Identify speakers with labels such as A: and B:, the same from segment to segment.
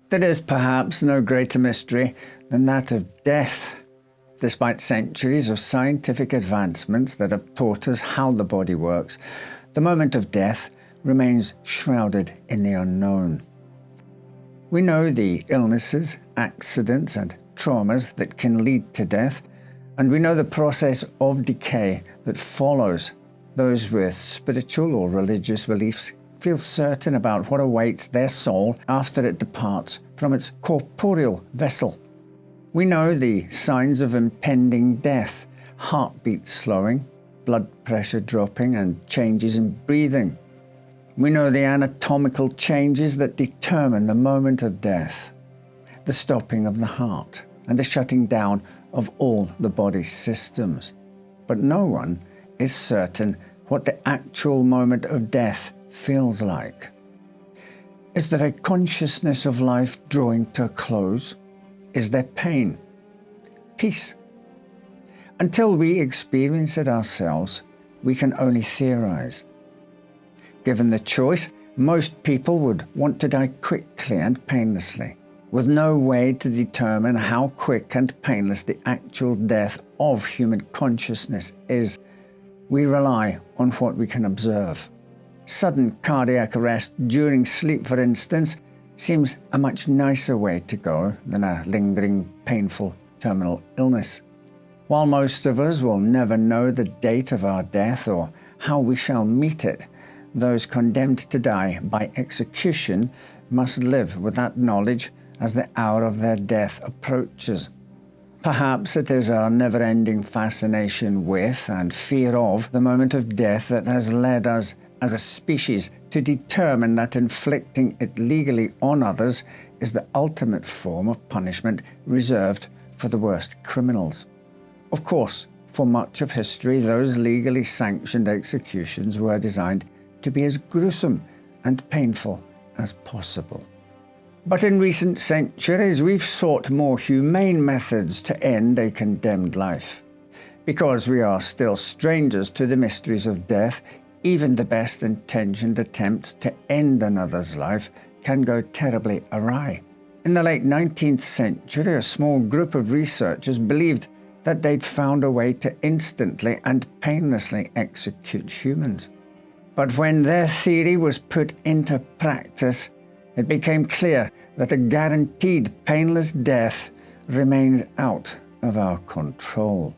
A: There is perhaps no greater mystery than that of death. Despite centuries of scientific advancements that have taught us how the body works, the moment of death remains shrouded in the unknown. We know the illnesses, accidents, and traumas that can lead to death, and we know the process of decay that follows. Those with spiritual or religious beliefs feel certain about what awaits their soul after it departs from its corporeal vessel. We know the signs of impending death: heartbeat slowing, blood pressure dropping, and changes in breathing. We know the anatomical changes that determine the moment of death: the stopping of the heart and the shutting down of all the body's systems. But no one is certain what the actual moment of death feels like. Is there a consciousness of life drawing to a close? Is there pain? Peace? Until we experience it ourselves, we can only theorize. Given the choice, most people would want to die quickly and painlessly. With no way to determine how quick and painless the actual death of human consciousness is, we rely on what we can observe. Sudden cardiac arrest during sleep, for instance, seems a much nicer way to go than a lingering, painful terminal illness. While most of us will never know the date of our death or how we shall meet it, those condemned to die by execution must live with that knowledge as the hour of their death approaches. Perhaps it is our never-ending fascination with and fear of the moment of death that has led us as a species to determine that inflicting it legally on others is the ultimate form of punishment reserved for the worst criminals. Of course, for much of history, those legally sanctioned executions were designed to be as gruesome and painful as possible. But in recent centuries, we've sought more humane methods to end a condemned life. Because we are still strangers to the mysteries of death, even the best-intentioned attempts to end another's life can go terribly awry. In the late 19th century, a small group of researchers believed that they'd found a way to instantly and painlessly execute humans. But when their theory was put into practice, it became clear that a guaranteed painless death remains out of our control.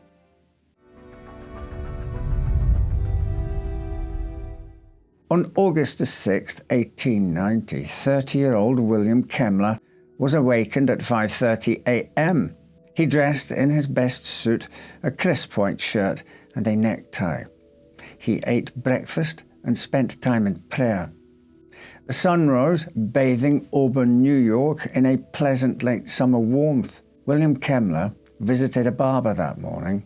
A: On August 6, 1890, 30-year-old William Kemmler was awakened at 5:30 a.m. He dressed in his best suit, a crisp white shirt and a necktie. He ate breakfast and spent time in prayer. The sun rose, bathing Auburn, New York, in a pleasant late summer warmth. William Kemmler visited a barber that morning.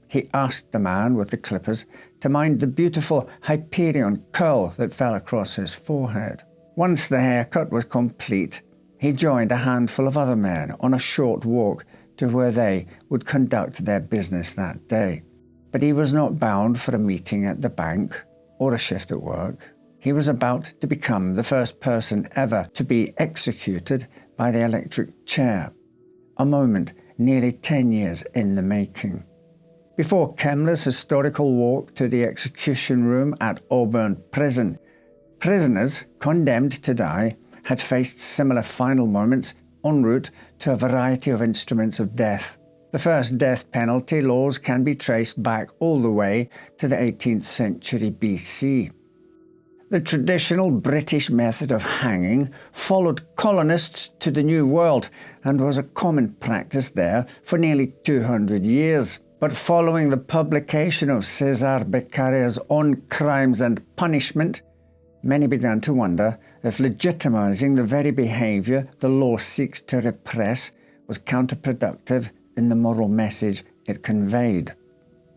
A: He asked the man with the clippers to mind the beautiful Hyperion curl that fell across his forehead. Once the haircut was complete, he joined a handful of other men on a short walk to where they would conduct their business that day. But he was not bound for a meeting at the bank or a shift at work. He was about to become the first person ever to be executed by the electric chair, a moment nearly 10 years in the making. Before Kemmler's historical walk to the execution room at Auburn Prison, prisoners condemned to die had faced similar final moments en route to a variety of instruments of death. The first death penalty laws can be traced back all the way to the 18th century BC. The traditional British method of hanging followed colonists to the New World and was a common practice there for nearly 200 years. But following the publication of Cesare Beccaria's On Crimes and Punishment, many began to wonder if legitimizing the very behavior the law seeks to repress was counterproductive in the moral message it conveyed.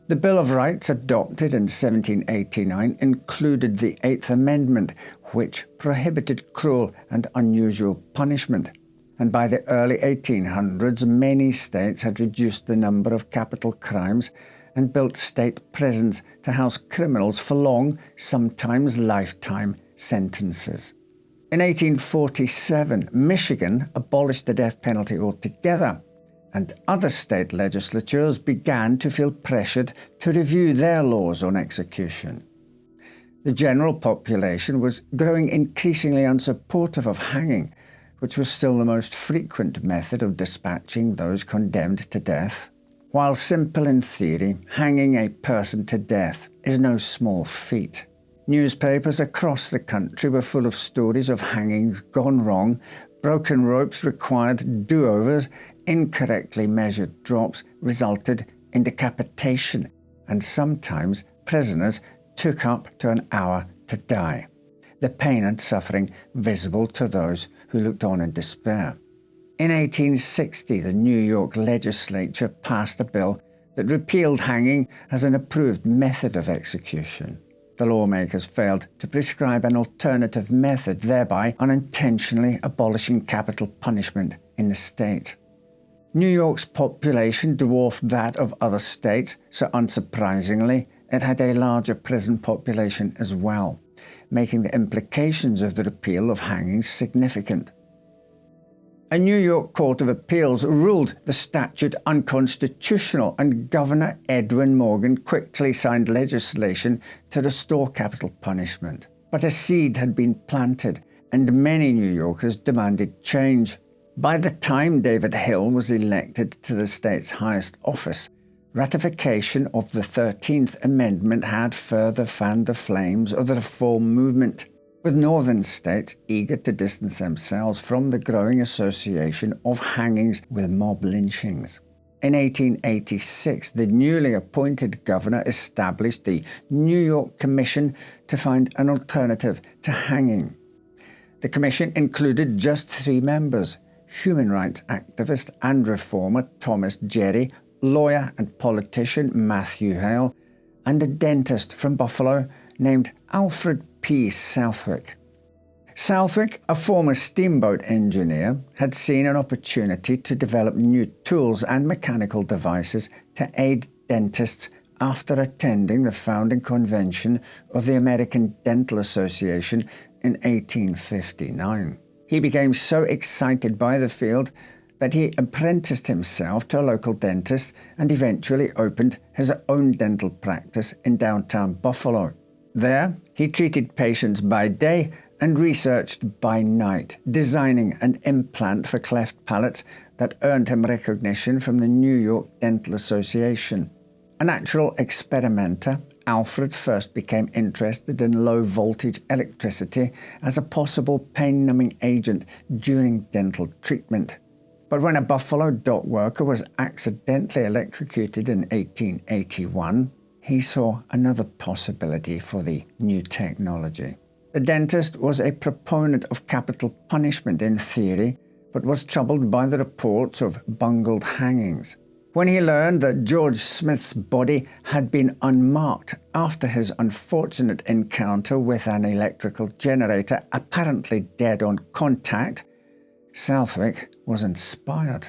A: The Bill of Rights, adopted in 1789, included the Eighth Amendment, which prohibited cruel and unusual punishment. And by the early 1800s, many states had reduced the number of capital crimes and built state prisons to house criminals for long, sometimes lifetime sentences. In 1847, Michigan abolished the death penalty altogether, and other state legislatures began to feel pressured to review their laws on execution. The general population was growing increasingly unsupportive of hanging, which was still the most frequent method of dispatching those condemned to death. While simple in theory, hanging a person to death is no small feat. Newspapers across the country were full of stories of hangings gone wrong, broken ropes required do-overs, incorrectly measured drops resulted in decapitation, and sometimes prisoners took up to an hour to die, the pain and suffering visible to those who looked on in despair. In 1860, the New York legislature passed a bill that repealed hanging as an approved method of execution. The lawmakers failed to prescribe an alternative method, thereby unintentionally abolishing capital punishment in the state. New York's population dwarfed that of other states, so unsurprisingly, it had a larger prison population as well, making the implications of the repeal of hangings significant. A New York Court of Appeals ruled the statute unconstitutional, and Governor Edwin Morgan quickly signed legislation to restore capital punishment. But a seed had been planted, and many New Yorkers demanded change. By the time David Hill was elected to the state's highest office, ratification of the 13th Amendment had further fanned the flames of the reform movement, with northern states eager to distance themselves from the growing association of hangings with mob lynchings. In 1886, the newly appointed governor established the New York Commission to find an alternative to hanging. The commission included just 3 members: human rights activist and reformer Thomas Edison, lawyer and politician Matthew Hale, and a dentist from Buffalo named Alfred P. Southwick. Southwick, a former steamboat engineer, had seen an opportunity to develop new tools and mechanical devices to aid dentists after attending the founding convention of the American Dental Association in 1859. He became so excited by the field that he apprenticed himself to a local dentist and eventually opened his own dental practice in downtown Buffalo. There, he treated patients by day and researched by night, designing an implant for cleft palates that earned him recognition from the New York Dental Association. A natural experimenter, Alfred first became interested in low-voltage electricity as a possible pain-numbing agent during dental treatment. But when a Buffalo dock worker was accidentally electrocuted in 1881, he saw another possibility for the new technology. The dentist was a proponent of capital punishment in theory, but was troubled by the reports of bungled hangings. When he learned that George Smith's body had been unmarked after his unfortunate encounter with an electrical generator apparently dead on contact, Southwick was inspired.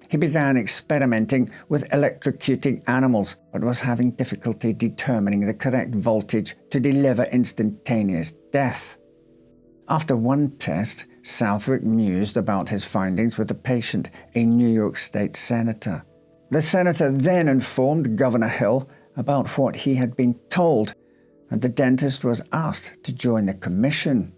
A: He began experimenting with electrocuting animals, but was having difficulty determining the correct voltage to deliver instantaneous death. After one test, Southwick mused about his findings with a patient, a New York State senator. The senator then informed Governor Hill about what he had been told, and the dentist was asked to join the commission.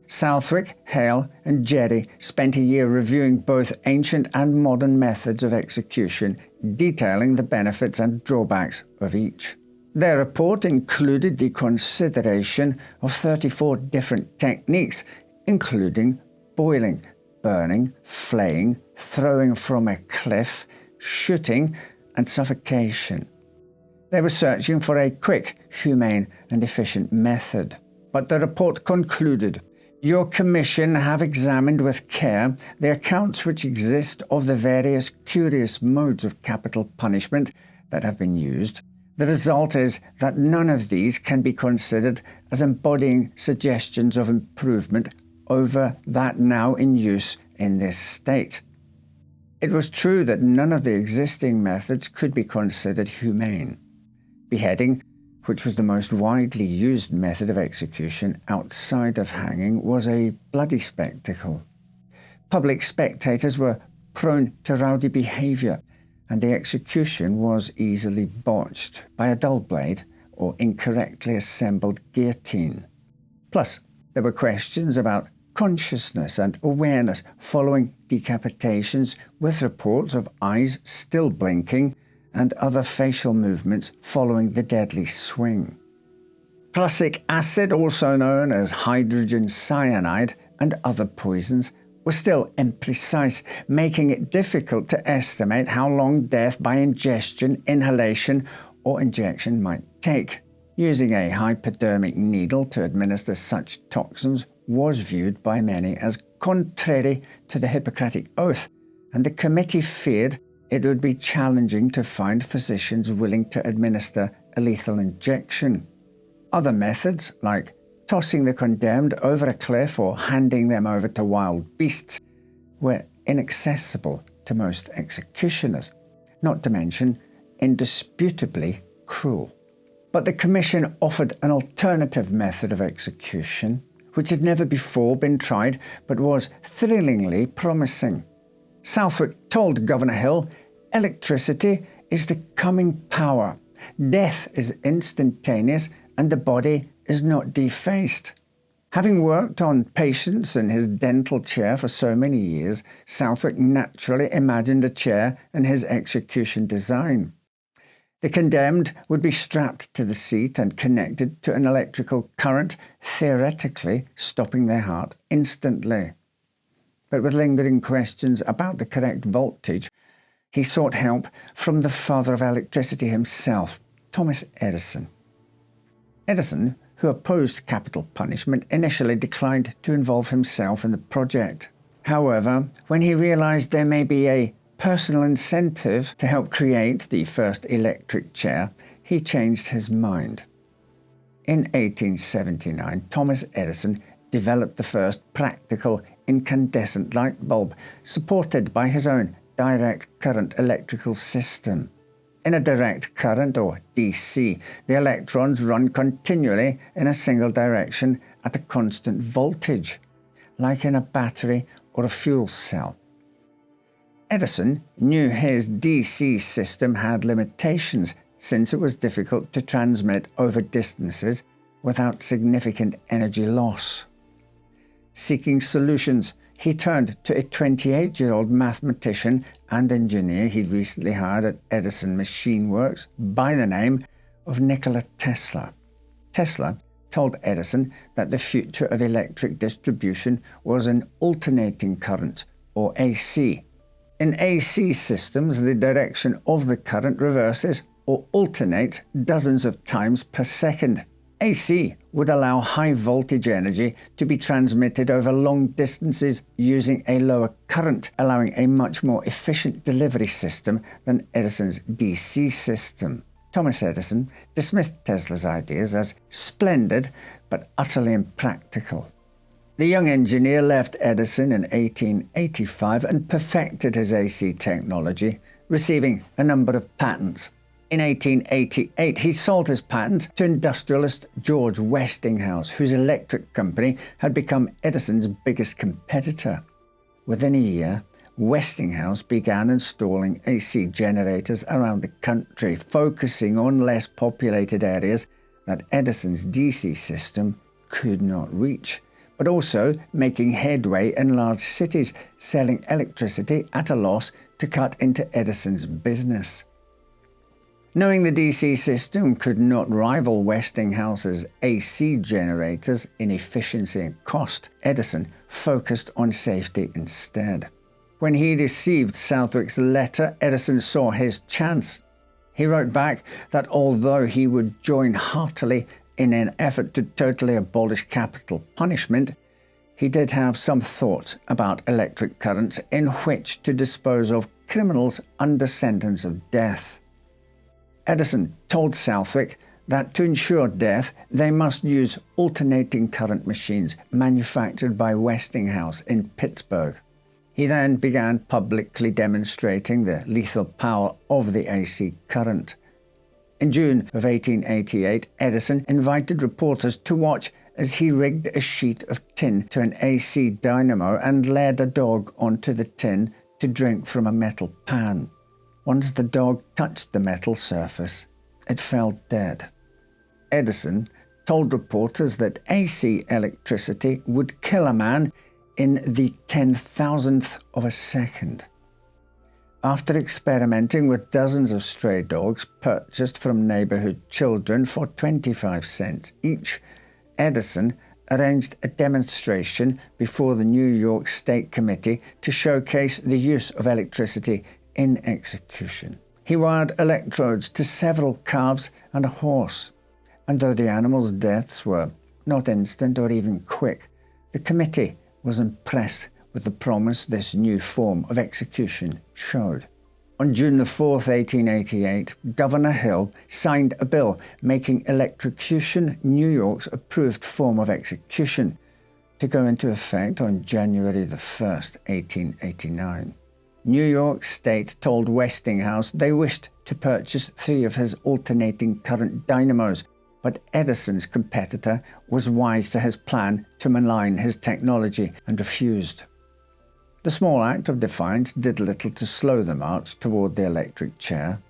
A: Southwick, Hale, and Jerry spent a year reviewing both ancient and modern methods of execution, detailing the benefits and drawbacks of each. Their report included the consideration of 34 different techniques, including boiling, burning, flaying, throwing from a cliff, shooting, and suffocation. They were searching for a quick, humane, and efficient method. But the report concluded, "Your commission have examined with care the accounts which exist of the various curious modes of capital punishment that have been used. The result is that none of these can be considered as embodying suggestions of improvement over that now in use in this state." It was true that none of the existing methods could be considered humane. Beheading which was the most widely used method of execution outside of hanging, was a bloody spectacle. Public spectators were prone to rowdy behaviour, and the execution was easily botched by a dull blade or incorrectly assembled guillotine. Plus, there were questions about consciousness and awareness following decapitations, with reports of eyes still blinking and other facial movements following the deadly swing. Prussic acid, also known as hydrogen cyanide, and other poisons were still imprecise, making it difficult to estimate how long death by ingestion, inhalation, or injection might take. Using a hypodermic needle to administer such toxins was viewed by many as contrary to the Hippocratic Oath, and the committee feared it would be challenging to find physicians willing to administer a lethal injection. Other methods, like tossing the condemned over a cliff or handing them over to wild beasts, were inaccessible to most executioners, not to mention indisputably cruel. But the Commission offered an alternative method of execution, which had never before been tried but was thrillingly promising. Southwick told Governor Hill, "Electricity is the coming power. Death is instantaneous and the body is not defaced." Having worked on patients in his dental chair for so many years, Southwick naturally imagined a chair in his execution design. The condemned would be strapped to the seat and connected to an electrical current, theoretically stopping their heart instantly. But with lingering questions about the correct voltage, he sought help from the father of electricity himself, Thomas Edison. Edison, who opposed capital punishment, initially declined to involve himself in the project. However, when he realized there may be a personal incentive to help create the first electric chair, he changed his mind. In 1879, Thomas Edison developed the first practical incandescent light bulb, supported by his own direct current electrical system. In a direct current, or DC, the electrons run continually in a single direction at a constant voltage, like in a battery or a fuel cell. Edison knew his DC system had limitations, since it was difficult to transmit over distances without significant energy loss. Seeking solutions, he turned to a 28-year-old mathematician and engineer he'd recently hired at Edison Machine Works by the name of Nikola Tesla. Tesla told Edison that the future of electric distribution was an alternating current, or AC. In AC systems, the direction of the current reverses or alternates dozens of times per second. AC would allow high voltage energy to be transmitted over long distances using a lower current, allowing a much more efficient delivery system than Edison's DC system. Thomas Edison dismissed Tesla's ideas as splendid but utterly impractical. The young engineer left Edison in 1885 and perfected his AC technology, receiving a number of patents. In 1888, he sold his patent to industrialist George Westinghouse, whose electric company had become Edison's biggest competitor. Within a year, Westinghouse began installing AC generators around the country, focusing on less populated areas that Edison's DC system could not reach, but also making headway in large cities, selling electricity at a loss to cut into Edison's business. Knowing the DC system could not rival Westinghouse's AC generators in efficiency and cost, Edison focused on safety instead. When he received Southwick's letter, Edison saw his chance. He wrote back that although he would join heartily in an effort to totally abolish capital punishment, he did have some thoughts about electric currents in which to dispose of criminals under sentence of death. Edison told Southwick that to ensure death, they must use alternating current machines manufactured by Westinghouse in Pittsburgh. He then began publicly demonstrating the lethal power of the AC current. In June of 1888, Edison invited reporters to watch as he rigged a sheet of tin to an AC dynamo and led a dog onto the tin to drink from a metal pan. Once the dog touched the metal surface, it fell dead. Edison told reporters that AC electricity would kill a man in the 10,000th of a second. After experimenting with dozens of stray dogs purchased from neighborhood children for 25 cents each, Edison arranged a demonstration before the New York State Committee to showcase the use of electricity in execution. He wired electrodes to several calves and a horse, and though the animals' deaths were not instant or even quick, the committee was impressed with the promise this new form of execution showed. On June 4, 1888, Governor Hill signed a bill making electrocution New York's approved form of execution to go into effect on January 1, 1889. New York State told Westinghouse they wished to purchase 3 of his alternating current dynamos, but Edison's competitor was wise to his plan to malign his technology and refused. The small act of defiance did little to slow the march toward the electric chair.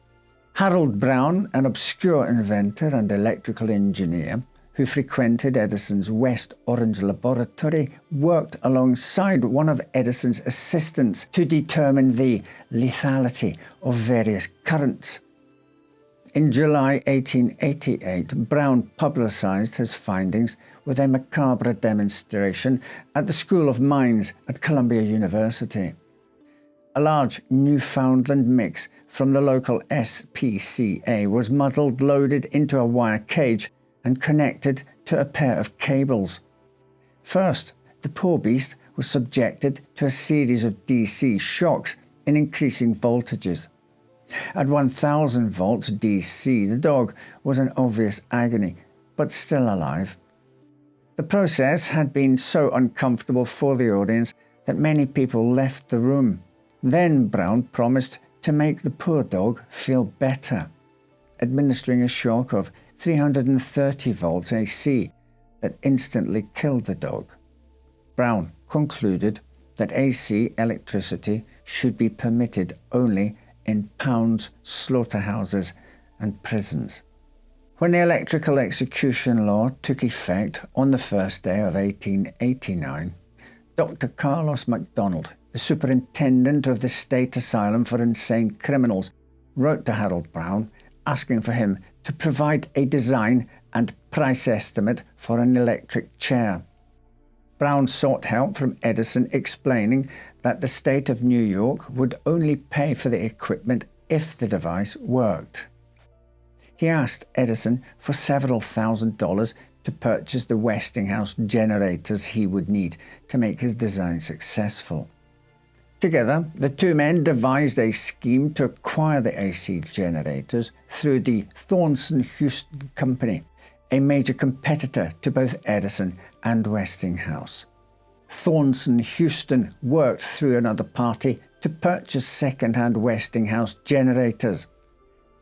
A: Harold Brown, an obscure inventor and electrical engineer who frequented Edison's West Orange laboratory, worked alongside one of Edison's assistants to determine the lethality of various currents. In July 1888, Brown publicized his findings with a macabre demonstration at the School of Mines at Columbia University. A large Newfoundland mix from the local SPCA was muzzled, loaded into a wire cage, and connected to a pair of cables. First, the poor beast was subjected to a series of DC shocks in increasing voltages. At 1000 volts DC, the dog was in obvious agony, but still alive. The process had been so uncomfortable for the audience that many people left the room. Then Brown promised to make the poor dog feel better, administering a shock of 330 volts AC that instantly killed the dog. Brown concluded that AC electricity should be permitted only in pounds, slaughterhouses, and prisons. When the electrical execution law took effect on the first day of 1889, Dr. Carlos MacDonald, the superintendent of the State Asylum for Insane Criminals, wrote to Harold Brown asking for him to provide a design and price estimate for an electric chair. Brown sought help from Edison, explaining that the state of New York would only pay for the equipment if the device worked. He asked Edison for several $1,000s to purchase the Westinghouse generators he would need to make his design successful. Together, the two men devised a scheme to acquire the AC generators through the Thornton-Houston Company, a major competitor to both Edison and Westinghouse. Thornton-Houston worked through another party to purchase second-hand Westinghouse generators.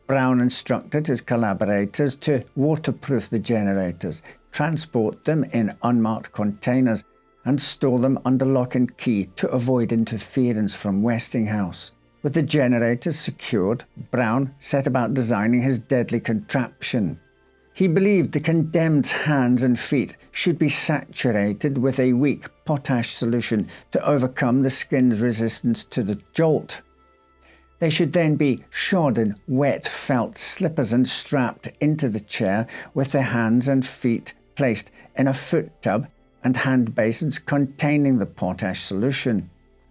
A: Brown instructed his collaborators to waterproof the generators, transport them in unmarked containers, and store them under lock and key to avoid interference from Westinghouse. With the generators secured, Brown set about designing his deadly contraption. He believed the condemned's hands and feet should be saturated with a weak potash solution to overcome the skin's resistance to the jolt. They should then be shod in wet felt slippers and strapped into the chair with their hands and feet placed in a foot tub and hand basins containing the potash solution.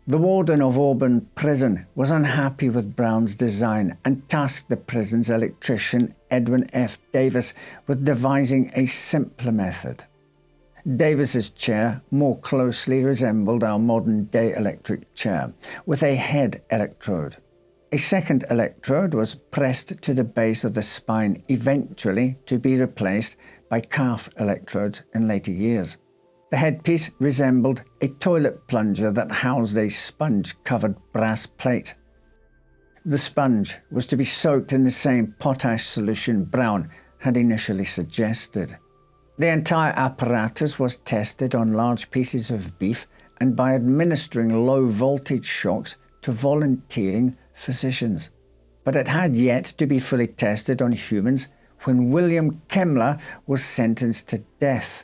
A: The warden of Auburn Prison was unhappy with Brown's design and tasked the prison's electrician, Edwin F. Davis, with devising a simpler method. Davis's chair more closely resembled our modern-day electric chair, with a head electrode. A second electrode was pressed to the base of the spine, eventually to be replaced by calf electrodes in later years. The headpiece resembled a toilet plunger that housed a sponge-covered brass plate. The sponge was to be soaked in the same potash solution Brown had initially suggested. The entire apparatus was tested on large pieces of beef and by administering low-voltage shocks to volunteering physicians. But it had yet to be fully tested on humans when William Kemmler was sentenced to death.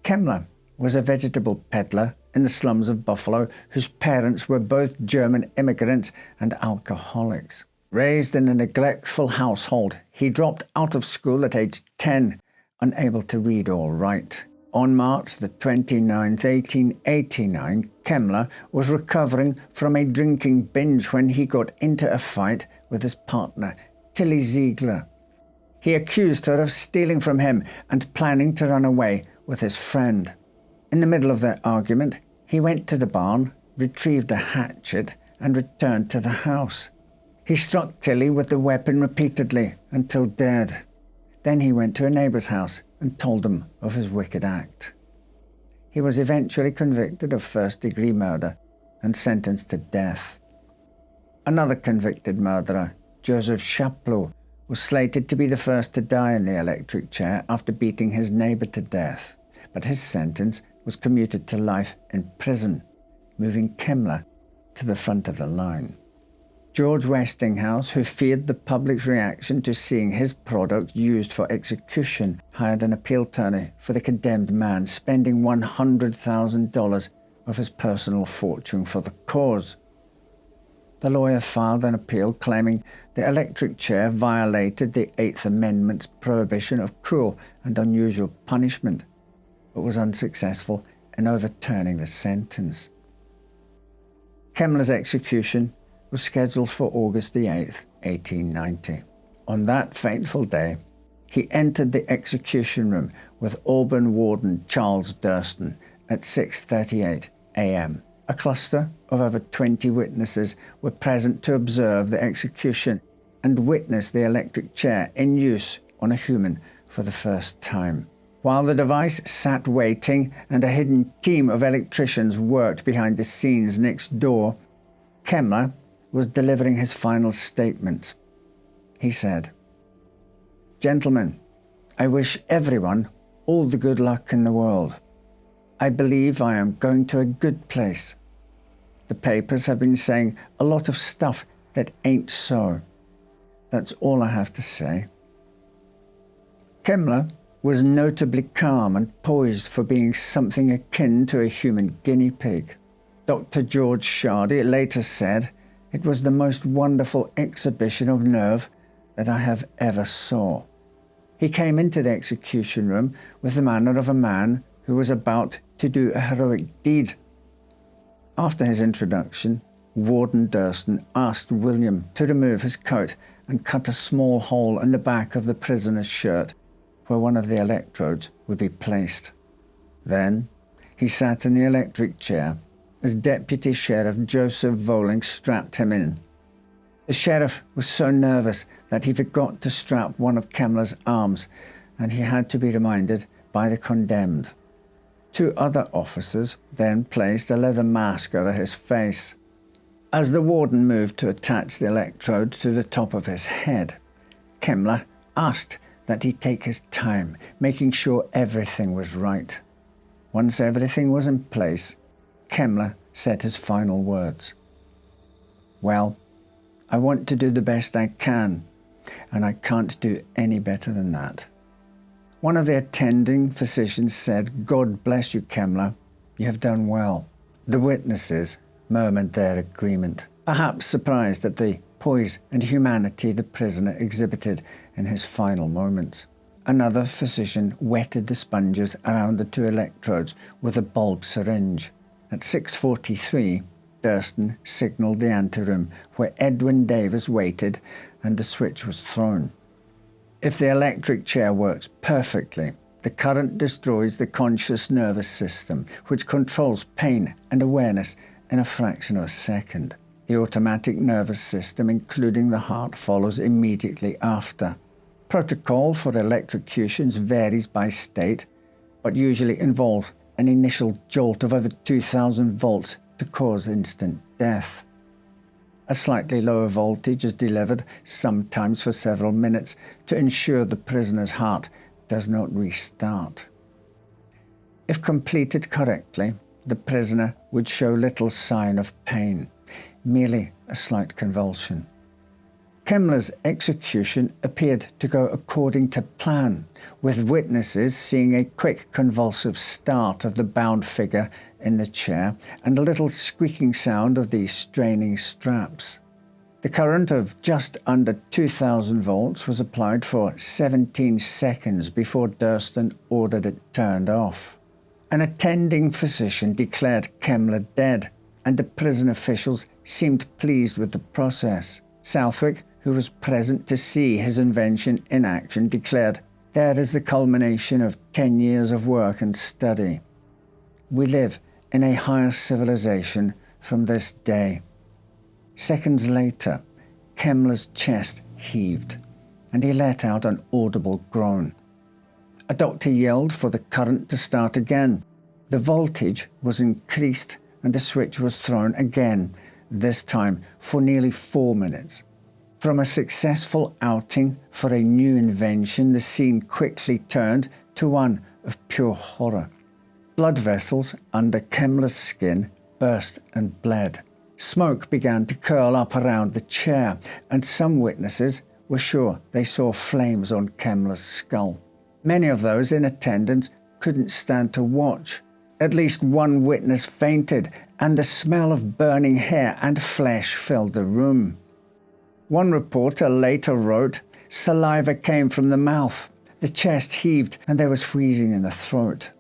A: Kemmler was a vegetable peddler in the slums of Buffalo whose parents were both German immigrants and alcoholics. Raised in a neglectful household, he dropped out of school at age 10, unable to read or write. On March the 29th, 1889, Kemmler was recovering from a drinking binge when he got into a fight with his partner, Tilly Ziegler. He accused her of stealing from him and planning to run away with his friend. In the middle of their argument, he went to the barn, retrieved a hatchet, and returned to the house. He struck Tilly with the weapon repeatedly until dead. Then he went to a neighbor's house and told them of his wicked act. He was eventually convicted of first-degree murder and sentenced to death. Another convicted murderer, Joseph Chapleau, was slated to be the first to die in the electric chair after beating his neighbor to death, but his sentence was commuted to life in prison, moving Kemmler to the front of the line. George Westinghouse, who feared the public's reaction to seeing his product used for execution, hired an appeal attorney for the condemned man, spending $100,000 of his personal fortune for the cause. The lawyer filed an appeal claiming the electric chair violated the Eighth Amendment's prohibition of cruel and unusual punishment, but was unsuccessful in overturning the sentence. Kemmler's execution was scheduled for August the 8th, 1890. On that fateful day, he entered the execution room with Auburn Warden Charles Durston at 6:38 a.m. A cluster of over 20 witnesses were present to observe the execution and witness the electric chair in use on a human for the first time. While the device sat waiting and a hidden team of electricians worked behind the scenes next door, Kemmler was delivering his final statement. He said, "Gentlemen, I wish everyone all the good luck in the world. I believe I am going to a good place. The papers have been saying a lot of stuff that ain't so. That's all I have to say." Kemmler was notably calm and poised for being something akin to a human guinea pig. Dr. George Shardy later said, "It was the most wonderful exhibition of nerve that I have ever saw." He came into the execution room with the manner of a man who was about to do a heroic deed. After his introduction, Warden Durston asked William to remove his coat and cut a small hole in the back of the prisoner's shirt where one of the electrodes would be placed. Then he sat in the electric chair as Deputy Sheriff Joseph Voling strapped him in. The sheriff was so nervous that he forgot to strap one of Kemmler's arms, and he had to be reminded by the condemned. Two other officers then placed a leather mask over his face. As the warden moved to attach the electrode to the top of his head, Kemmler asked that he take his time, making sure everything was right. Once everything was in place, Kemmler said his final words. "Well, I want to do the best I can, and I can't do any better than that." One of the attending physicians said, "God bless you, Kemmler. You have done well." The witnesses murmured their agreement, perhaps surprised at the poise and humanity the prisoner exhibited in his final moments. Another physician wetted the sponges around the two electrodes with a bulb syringe. At 6:43, Durston signaled the anteroom where Edwin Davis waited, and the switch was thrown. If the electric chair works perfectly, the current destroys the conscious nervous system, which controls pain and awareness in a fraction of a second. The automatic nervous system, including the heart, follows immediately after. Protocol for electrocutions varies by state, but usually involves an initial jolt of over 2,000 volts to cause instant death. A slightly lower voltage is delivered, sometimes for several minutes, to ensure the prisoner's heart does not restart. If completed correctly, the prisoner would show little sign of pain, merely a slight convulsion. Kemmler's execution appeared to go according to plan, with witnesses seeing a quick convulsive start of the bound figure in the chair and a little squeaking sound of the straining straps. The current of just under 2,000 volts was applied for 17 seconds before Durston ordered it turned off. An attending physician declared Kemmler dead, and the prison officials seemed pleased with the process. Southwick, who was present to see his invention in action, declared, "There is the culmination of 10 years of work and study. We live in a higher civilization from this day." Seconds later, Kemmler's chest heaved, and he let out an audible groan. A doctor yelled for the current to start again. The voltage was increased, and the switch was thrown again, this time for nearly 4 minutes. From a successful outing for a new invention, the scene quickly turned to one of pure horror. Blood vessels under Kemmler's skin burst and bled. Smoke began to curl up around the chair, and some witnesses were sure they saw flames on Kemmler's skull. Many of those in attendance couldn't stand to watch. At least one witness fainted, and the smell of burning hair and flesh filled the room. One reporter later wrote, "Saliva came from the mouth, the chest heaved, and there was wheezing in the throat."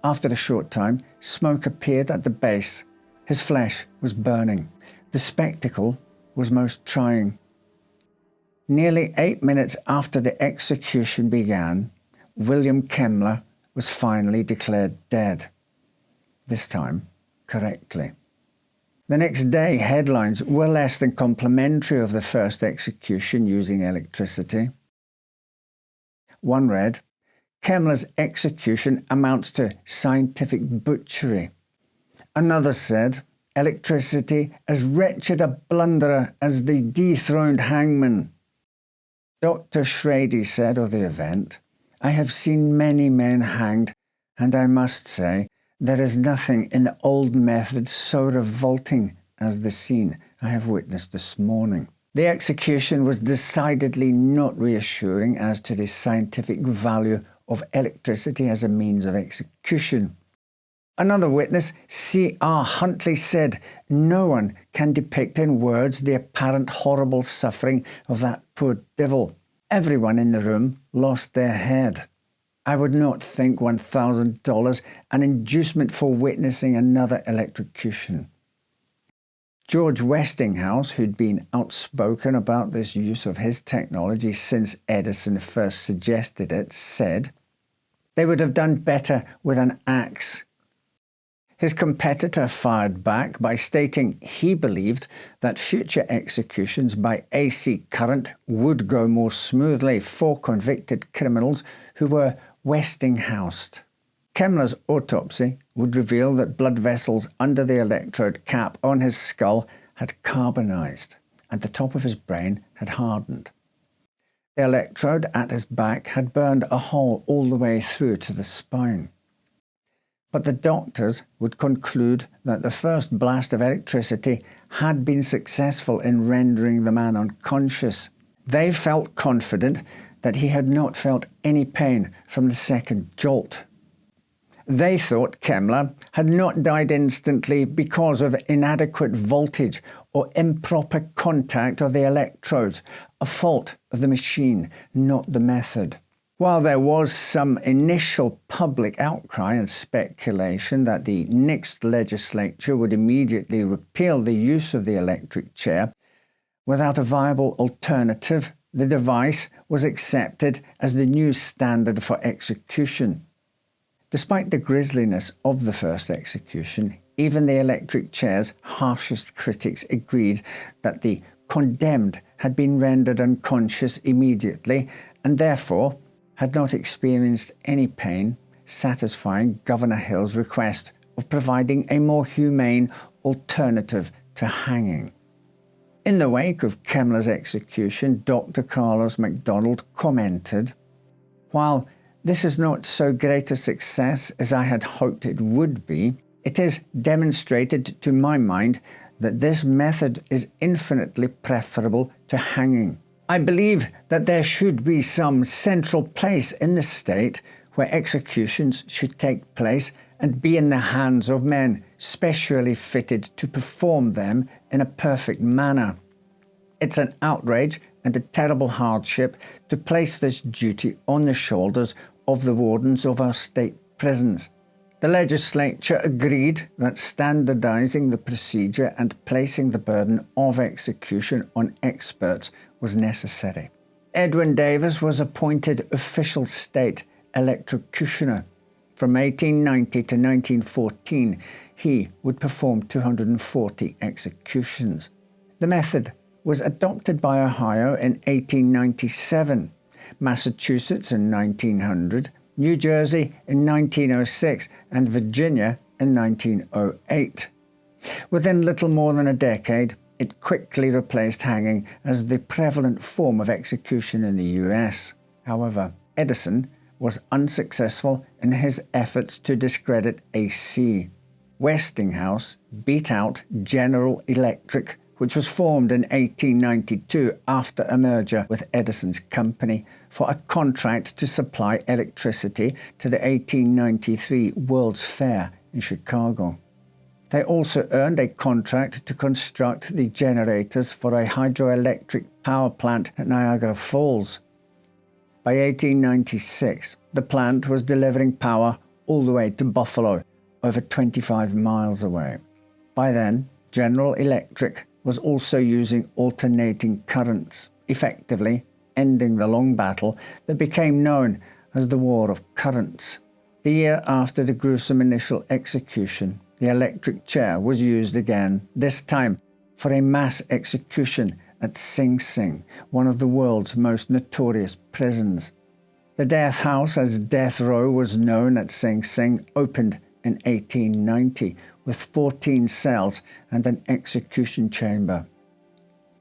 A: After a short time, smoke appeared at the base. His flesh was burning. The spectacle was most trying. Nearly 8 minutes after the execution began, William Kemmler was finally declared dead. This time, correctly. The next day, headlines were less than complimentary of the first execution using electricity. One read, "Kemmler's execution amounts to scientific butchery." Another said, "Electricity as wretched a blunderer as the dethroned hangman." Dr. Schrady said of the event, "I have seen many men hanged, and I must say, there is nothing in the old method so revolting as the scene I have witnessed this morning." The execution was decidedly not reassuring as to the scientific value of electricity as a means of execution. Another witness, C.R. Huntley, said, "No one can depict in words the apparent horrible suffering of that poor devil. Everyone in the room lost their head. I would not think $1,000 an inducement for witnessing another electrocution." George Westinghouse, who'd been outspoken about this use of his technology since Edison first suggested it, said, "They would have done better with an axe." His competitor fired back by stating he believed that future executions by AC current would go more smoothly for convicted criminals who were Westinghoused. Kemmler's autopsy would reveal that blood vessels under the electrode cap on his skull had carbonized, and the top of his brain had hardened. The electrode at his back had burned a hole all the way through to the spine. But the doctors would conclude that the first blast of electricity had been successful in rendering the man unconscious. They felt confident that he had not felt any pain from the second jolt. They thought Kemmler had not died instantly because of inadequate voltage or improper contact of the electrodes, a fault of the machine, not the method. While there was some initial public outcry and speculation that the next legislature would immediately repeal the use of the electric chair, without a viable alternative, the device was accepted as the new standard for execution. Despite the grisliness of the first execution, even the electric chair's harshest critics agreed that the condemned had been rendered unconscious immediately and therefore had not experienced any pain, satisfying Governor Hill's request of providing a more humane alternative to hanging. In the wake of Kemmler's execution, Dr. Carlos MacDonald commented, "While this is not so great a success as I had hoped it would be, it is demonstrated to my mind that this method is infinitely preferable to hanging. I believe that there should be some central place in the state where executions should take place and be in the hands of men specially fitted to perform them in a perfect manner. It's an outrage and a terrible hardship to place this duty on the shoulders of the wardens of our state prisons." The legislature agreed that standardizing the procedure and placing the burden of execution on experts was necessary. Edwin Davis was appointed official state electrocutioner. From 1890 to 1914, he would perform 240 executions. The method was adopted by Ohio in 1897, Massachusetts in 1900, New Jersey in 1906, and Virginia in 1908. Within little more than a decade, it quickly replaced hanging as the prevalent form of execution in the US. However, Edison was unsuccessful in his efforts to discredit AC. Westinghouse beat out General Electric, which was formed in 1892 after a merger with Edison's company, for a contract to supply electricity to the 1893 World's Fair in Chicago. They also earned a contract to construct the generators for a hydroelectric power plant at Niagara Falls. By 1896, the plant was delivering power all the way to Buffalo, over 25 miles away. By then, General Electric was also using alternating currents, effectively ending the long battle that became known as the War of Currents. The year after the gruesome initial execution, the electric chair was used again, this time for a mass execution at Sing Sing, one of the world's most notorious prisons. The death house, as Death Row was known at Sing Sing, opened in 1890 with 14 cells and an execution chamber.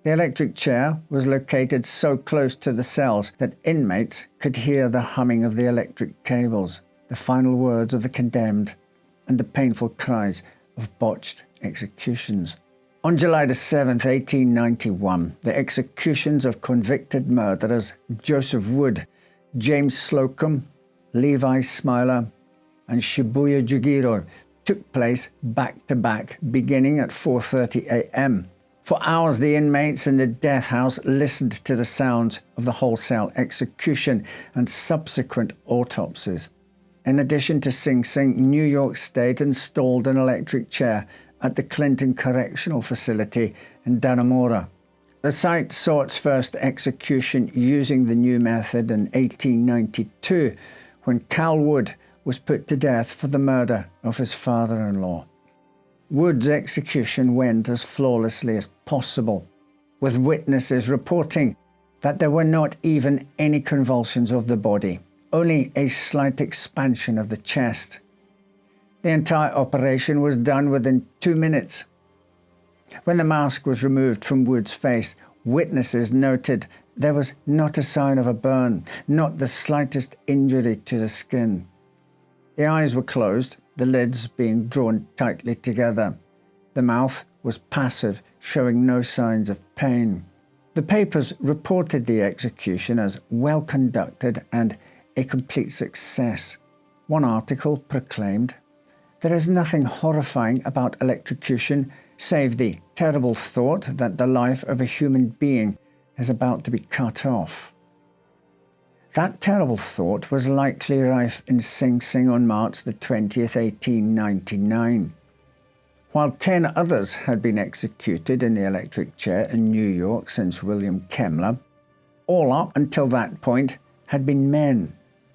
A: The electric chair was located so close to the cells that inmates could hear the humming of the electric cables, the final words of the condemned, and the painful cries of botched executions. On July 7, 1891, the executions of convicted murderers Joseph Wood, James Slocum, Levi Smiler, and Shibuya Jugiro took place back-to-back, beginning at 4:30 a.m. For hours, the inmates in the death house listened to the sounds of the wholesale execution and subsequent autopsies. In addition to Sing Sing, New York State installed an electric chair at the Clinton Correctional Facility in Dannemora. The site saw its first execution using the new method in 1892, when Cal Wood was put to death for the murder of his father-in-law. Wood's execution went as flawlessly as possible, with witnesses reporting that there were not even any convulsions of the body, only a slight expansion of the chest. The entire operation was done within 2 minutes. When the mask was removed from Wood's face, witnesses noted there was not a sign of a burn, not the slightest injury to the skin. The eyes were closed, the lids being drawn tightly together. The mouth was passive, showing no signs of pain. The papers reported the execution as well conducted and a complete success. One article proclaimed, "There is nothing horrifying about electrocution save the terrible thought that the life of a human being is about to be cut off." That terrible thought was likely rife in Sing Sing on March the 20th, 1899. While 10 others had been executed in the electric chair in New York since William Kemmler, all up until that point had been men.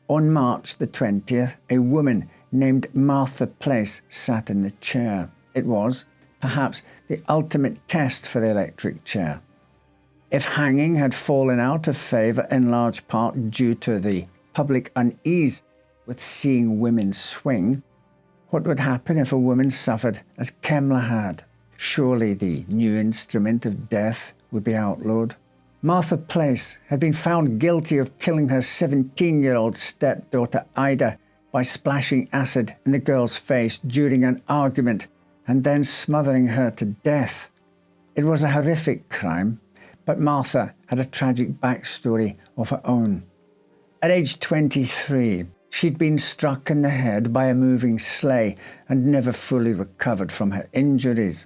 A: On March the 20th, a woman named Martha Place sat in the chair. It was, perhaps, the ultimate test for the electric chair. If hanging had fallen out of favor in large part due to the public unease with seeing women swing, what would happen if a woman suffered as Kemmler had? Surely the new instrument of death would be outlawed. Martha Place had been found guilty of killing her 17-year-old stepdaughter Ida by splashing acid in the girl's face during an argument and then smothering her to death. It was a horrific crime, but Martha had a tragic backstory of her own. At age 23, she'd been struck in the head by a moving sleigh and never fully recovered from her injuries.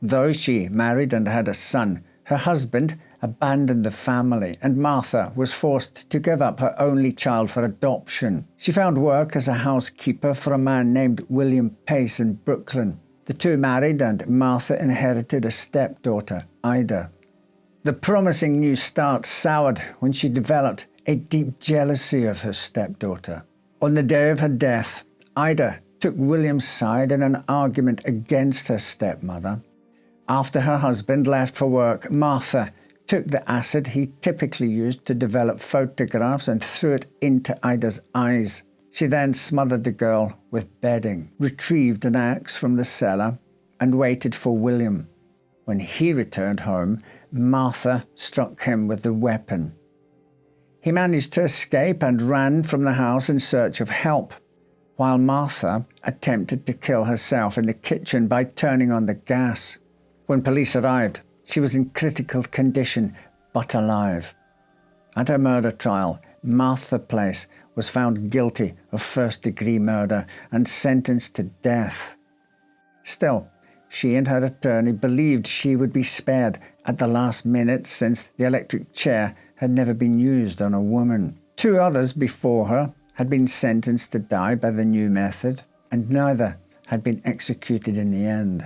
A: Though she married and had a son, her husband abandoned the family, and Martha was forced to give up her only child for adoption. She found work as a housekeeper for a man named William Pace in Brooklyn. The two married, and Martha inherited a stepdaughter, Ida. The promising new start soured when she developed a deep jealousy of her stepdaughter. On the day of her death, Ida took William's side in an argument against her stepmother. After her husband left for work, Martha took the acid he typically used to develop photographs and threw it into Ida's eyes. She then smothered the girl with bedding, retrieved an axe from the cellar, and waited for William. When he returned home, Martha struck him with the weapon. He managed to escape and ran from the house in search of help, while Martha attempted to kill herself in the kitchen by turning on the gas. When police arrived, she was in critical condition, but alive. At her murder trial, Martha Place was found guilty of first-degree murder and sentenced to death. Still, she and her attorney believed she would be spared at the last minute, since the electric chair had never been used on a woman. Two others before her had been sentenced to die by the new method, and neither had been executed in the end.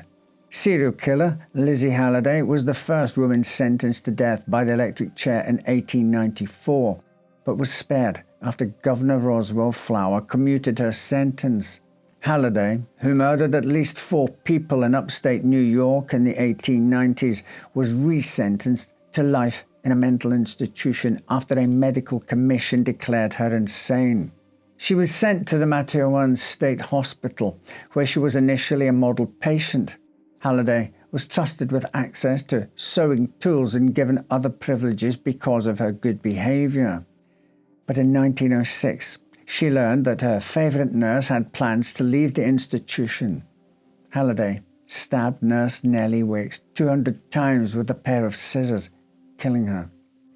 A: Serial killer Lizzie Halliday was the first woman sentenced to death by the electric chair in 1894, but was spared after Governor Roswell Flower commuted her sentence. Halliday, who murdered at least 4 people in upstate New York in the 1890s, was resentenced to life in a mental institution after a medical commission declared her insane. She was sent to the Matteawan State Hospital, where she was initially a model patient. Halliday was trusted with access to sewing tools and given other privileges because of her good behavior. But in 1906, she learned that her favorite nurse had plans to leave the institution. Halliday stabbed Nurse Nellie Wicks 200 times with a pair of scissors, killing her.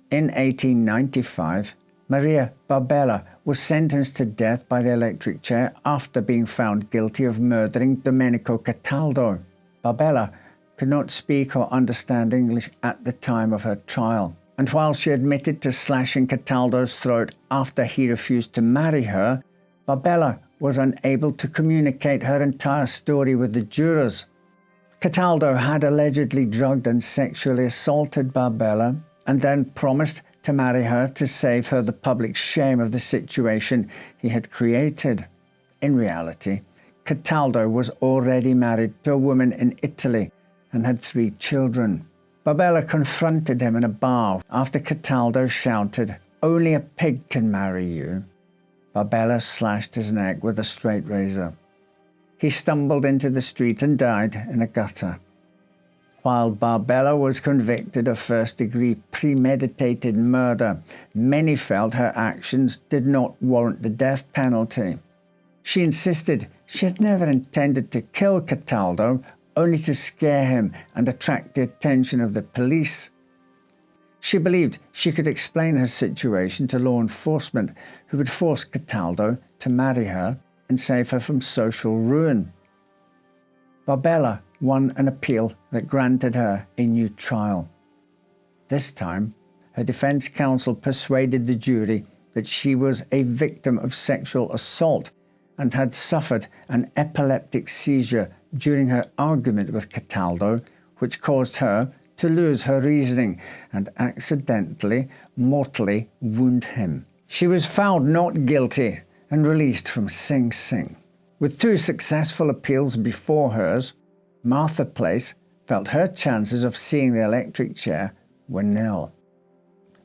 A: In 1895, Maria Barbella was sentenced to death by the electric chair after being found guilty of murdering Domenico Cataldo. Barbella could not speak or understand English at the time of her trial, and while she admitted to slashing Cataldo's throat after he refused to marry her, Barbella was unable to communicate her entire story with the jurors. Cataldo had allegedly drugged and sexually assaulted Barbella and then promised to marry her to save her the public shame of the situation he had created. In reality, Cataldo was already married to a woman in Italy and had 3 children. Barbella confronted him in a bar after Cataldo shouted, "Only a pig can marry you." Barbella slashed his neck with a straight razor. He stumbled into the street and died in a gutter. While Barbella was convicted of first-degree premeditated murder, many felt her actions did not warrant the death penalty. She insisted she had never intended to kill Cataldo, only to scare him and attract the attention of the police. She believed she could explain her situation to law enforcement, who would force Cataldo to marry her and save her from social ruin. Barbella won an appeal that granted her a new trial. This time, her defense counsel persuaded the jury that she was a victim of sexual assault and had suffered an epileptic seizure during her argument with Cataldo, which caused her to lose her reasoning and accidentally, mortally wound him. She was found not guilty and released from Sing Sing. With 2 successful appeals before hers, Martha Place felt her chances of seeing the electric chair were nil.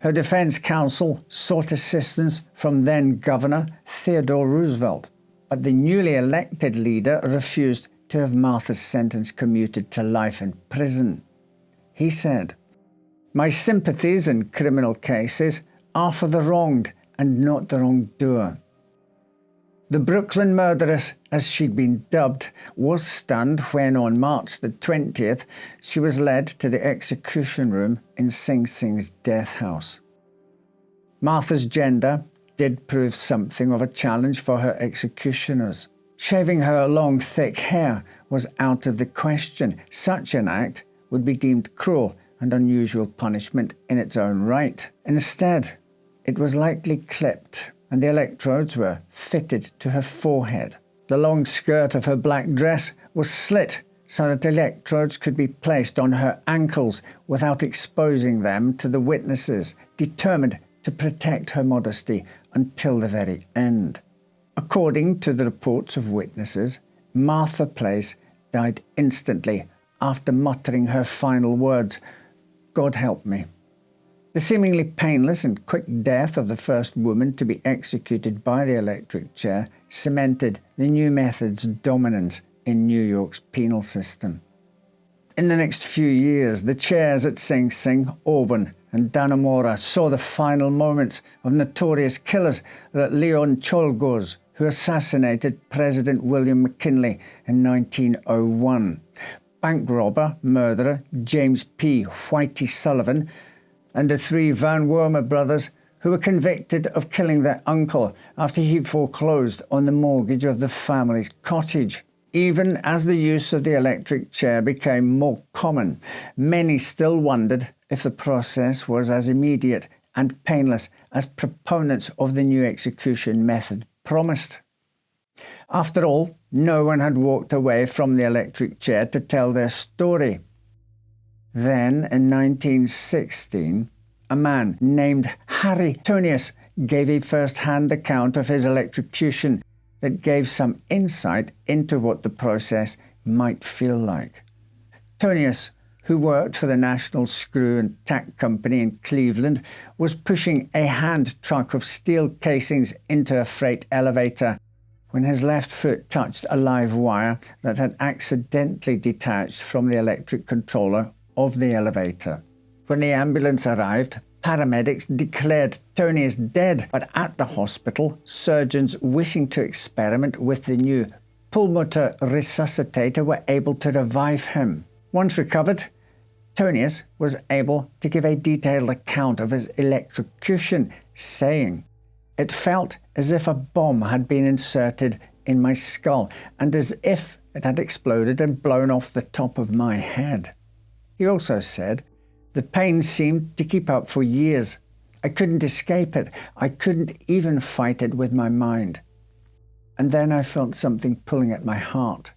A: Her defense counsel sought assistance from then-Governor Theodore Roosevelt, but the newly elected leader refused to have Martha's sentence commuted to life in prison. He said, My sympathies in criminal cases are for the wronged and not the wrongdoer. The Brooklyn murderess, as she'd been dubbed, was stunned when on March the 20th she was led to the execution room in Sing Sing's death house. Martha's gender did prove something of a challenge for her executioners. Shaving her long, thick hair was out of the question. Such an act would be deemed cruel and unusual punishment in its own right. Instead, it was lightly clipped, and the electrodes were fitted to her forehead. The long skirt of her black dress was slit so that electrodes could be placed on her ankles without exposing them to the witnesses, determined to protect her modesty until the very end. According to the reports of witnesses, Martha Place died instantly after muttering her final words, "God help me." The seemingly painless and quick death of the first woman to be executed by the electric chair cemented the new method's dominance in New York's penal system. In the next few years, the chairs at Sing Sing, Auburn, and Dannemora saw the final moments of notorious killers like Leon Czolgosz, who assassinated President William McKinley in 1901, bank robber, murderer James P. Whitey Sullivan, and the three Van Wormer brothers who were convicted of killing their uncle after he foreclosed on the mortgage of the family's cottage. Even as the use of the electric chair became more common, many still wondered if the process was as immediate and painless as proponents of the new execution method promised. After all, no one had walked away from the electric chair to tell their story. Then, in 1916, a man named Harry Tonius gave a first-hand account of his electrocution that gave some insight into what the process might feel like. Tonius, who worked for the National Screw and Tack Company in Cleveland, was pushing a hand truck of steel casings into a freight elevator when his left foot touched a live wire that had accidentally detached from the electric controller of the elevator. When the ambulance arrived, paramedics declared Tonius dead, but at the hospital, surgeons wishing to experiment with the new pulmotor resuscitator were able to revive him. Once recovered, Tonius was able to give a detailed account of his electrocution, saying, "It felt as if a bomb had been inserted in my skull and as if it had exploded and blown off the top of my head." He also said, "The pain seemed to keep up for years. I couldn't escape it. I couldn't even fight it with my mind. And then I felt something pulling at my heart.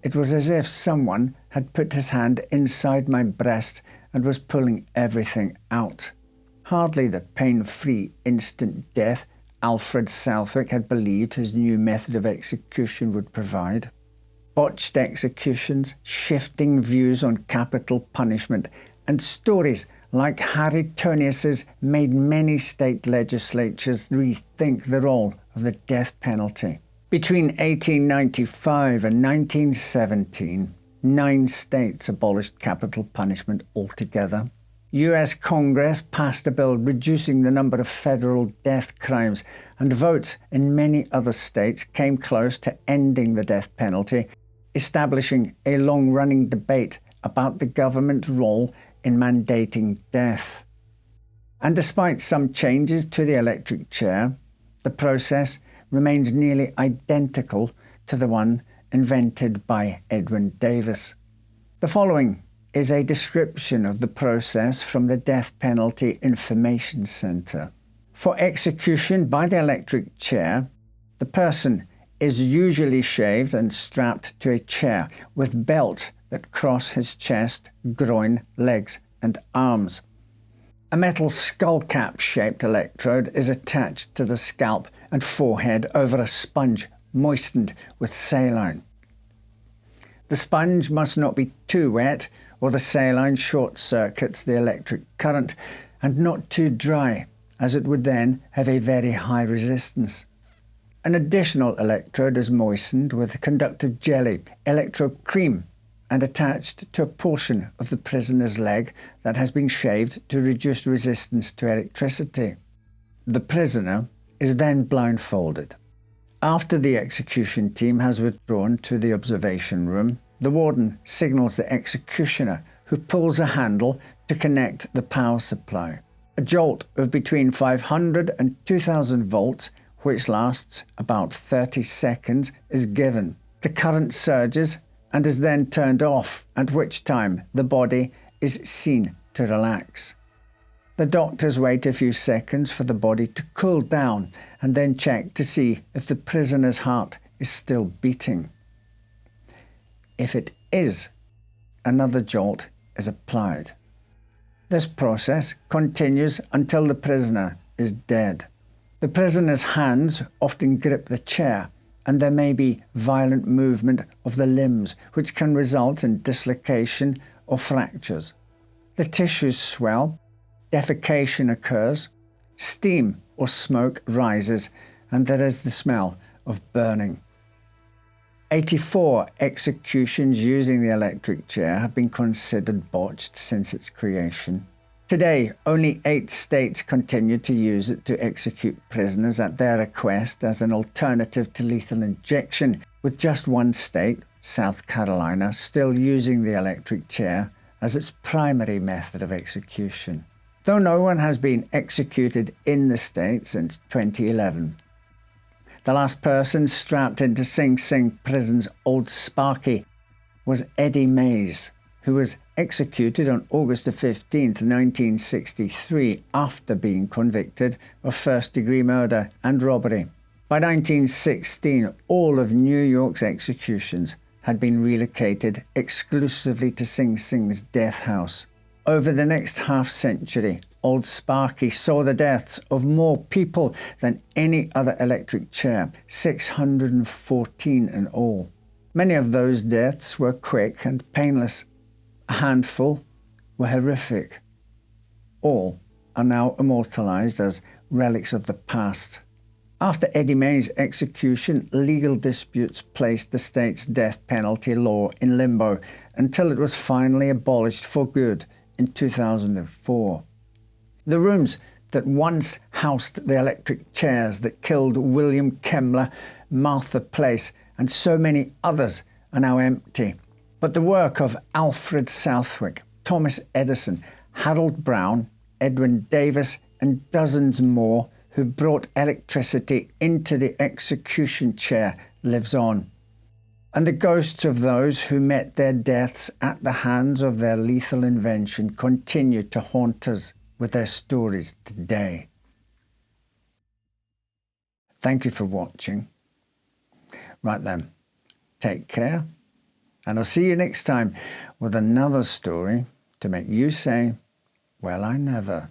A: It was as if someone had put his hand inside my breast and was pulling everything out." Hardly the pain-free instant death Alfred Southwick had believed his new method of execution would provide. Botched executions, shifting views on capital punishment, and stories like Harry Tonius's made many state legislatures rethink the role of the death penalty. Between 1895 and 1917, 9 states abolished capital punishment altogether. US Congress passed a bill reducing the number of federal death crimes, and votes in many other states came close to ending the death penalty, establishing a long-running debate about the government's role in mandating death. And despite some changes to the electric chair, the process remains nearly identical to the one invented by Edwin Davis. The following is a description of the process from the Death Penalty Information Center. For execution by the electric chair, the person is usually shaved and strapped to a chair with belts that cross his chest, groin, legs, and arms. A metal skull cap-shaped electrode is attached to the scalp and forehead over a sponge moistened with saline. The sponge must not be too wet, or the saline short-circuits the electric current, and not too dry, as it would then have a very high resistance. An additional electrode is moistened with conductive jelly, electrocream, and attached to a portion of the prisoner's leg that has been shaved to reduce resistance to electricity. The prisoner is then blindfolded. After the execution team has withdrawn to the observation room, the warden signals the executioner, who pulls a handle to connect the power supply. A jolt of between 500 and 2000 volts, which lasts about 30 seconds, is given. The current surges and is then turned off, at which time the body is seen to relax. The doctors wait a few seconds for the body to cool down and then check to see if the prisoner's heart is still beating. If it is, another jolt is applied. This process continues until the prisoner is dead. The prisoner's hands often grip the chair, and there may be violent movement of the limbs, which can result in dislocation or fractures. The tissues swell, defecation occurs, steam or smoke rises, and there is the smell of burning. 84 executions using the electric chair have been considered botched since its creation. Today, only 8 states continue to use it to execute prisoners at their request as an alternative to lethal injection, with just one state, South Carolina, still using the electric chair as its primary method of execution, though no one has been executed in the state since 2011. The last person strapped into Sing Sing Prison's Old Sparky was Eddie Mays, who was executed on August 15, 1963, after being convicted of first-degree murder and robbery. By 1916, all of New York's executions had been relocated exclusively to Sing Sing's death house. Over the next half-century, Old Sparky saw the deaths of more people than any other electric chair, 614 in all. Many of those deaths were quick and painless. A handful were horrific. All are now immortalized as relics of the past. After Eddie May's execution, legal disputes placed the state's death penalty law in limbo until it was finally abolished for good in 2004. The rooms that once housed the electric chairs that killed William Kemmler, Martha Place, and so many others are now empty. But the work of Alfred Southwick, Thomas Edison, Harold Brown, Edwin Davis, and dozens more who brought electricity into the execution chair lives on. And the ghosts of those who met their deaths at the hands of their lethal invention continue to haunt us with their stories today. Thank you for watching. Right then, take care, and I'll see you next time with another story to make you say, well, I never.